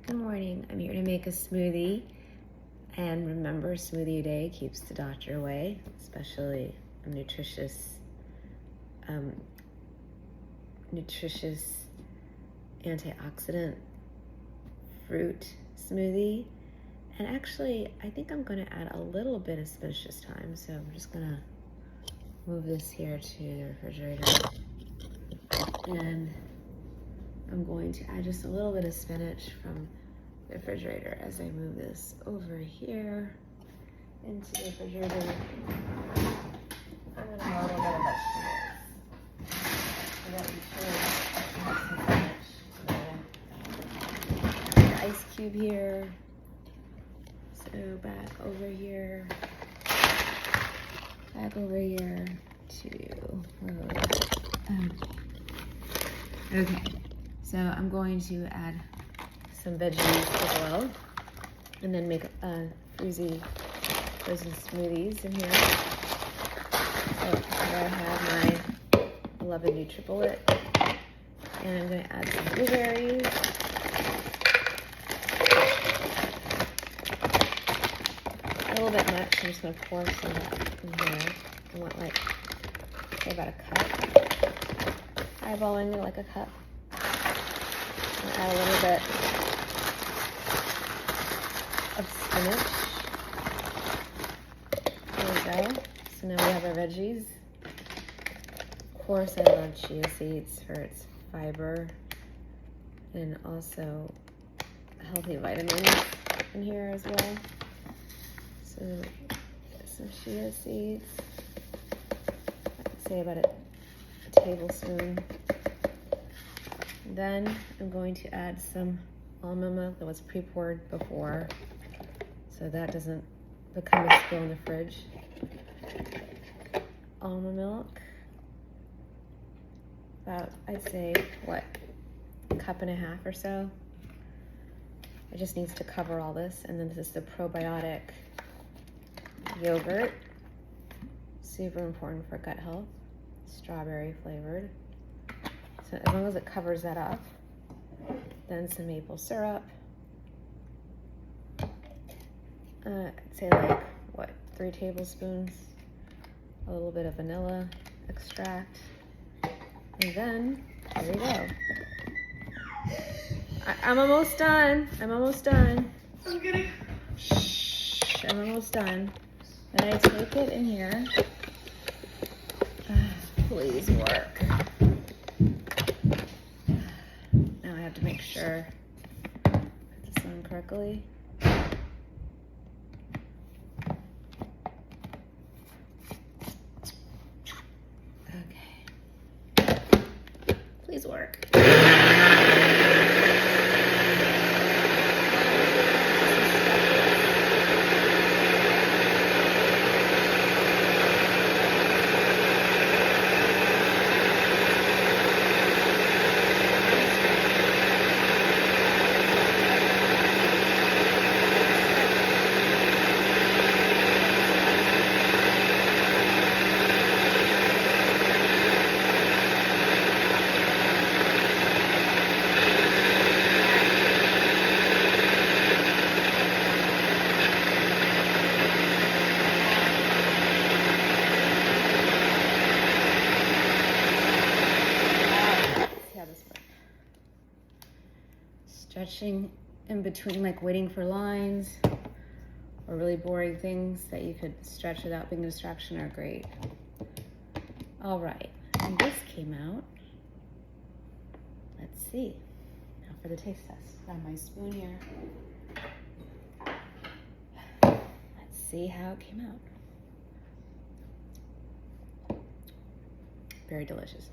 Good morning. I'm here to make a smoothie. And remember, smoothie day keeps the doctor away, especially a nutritious antioxidant fruit smoothie. And actually, I think I'm going to add a little bit of spinach this time. So I'm just going to move this here to the refrigerator. And I'm going to add just a little bit of spinach from the refrigerator as I move this over here into the refrigerator. I'm going to add a little bit of vegetables. So that we should have some spinach. The ice cube here. So back over here. Back over here to okay. So I'm going to add some veggies as well, and then make frozen smoothies in here. So here I have my beloved NutriBullet, and I'm going to add some blueberries. A little bit much. I'm just going to pour some in here. I want say about a cup. Eyeballing it like a cup. Add a little bit of spinach. There we go. So now we have our veggies. Of course, I love chia seeds for its fiber and also healthy vitamins in here as well. So some chia seeds. I'd say about a tablespoon. Then I'm going to add some almond milk that was pre-poured before, so that doesn't become a spill in the fridge. Almond milk, about, I'd say, a cup and a half or so. It just needs to cover all this. And then this is the probiotic yogurt, super important for gut health, strawberry flavored. So as long as it covers that up, then some maple syrup. I'd say 3 tablespoons. A little bit of vanilla extract. And then, there you go. I'm almost done. I'm almost done. Shh, I'm almost done. Then I take it in here. Please work. To make sure I put this on correctly. Okay. Please work. Stretching in between, waiting for lines or really boring things that you could stretch without being a distraction are great. All right, and this came out. Let's see. Now for the taste test. Got my spoon here. Let's see how it came out. Very delicious.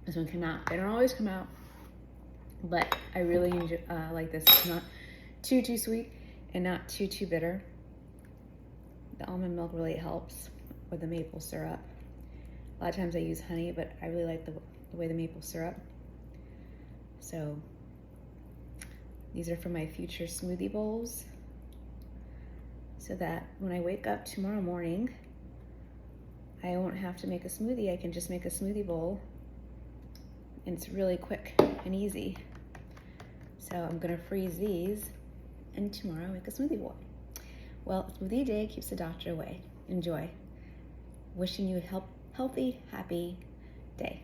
This one came out. They don't always come out, but I really enjoy, like this. It's not too sweet and not too bitter. The almond milk really helps with the maple syrup. A lot of times I use honey, but I really like the way the maple syrup. So these are for my future smoothie bowls, so that when I wake up tomorrow morning, I won't have to make a smoothie. I can just make a smoothie bowl and it's really quick and easy. So I'm gonna freeze these, and tomorrow make a smoothie bowl. Well, smoothie day keeps the doctor away. Enjoy. Wishing you a healthy, happy day.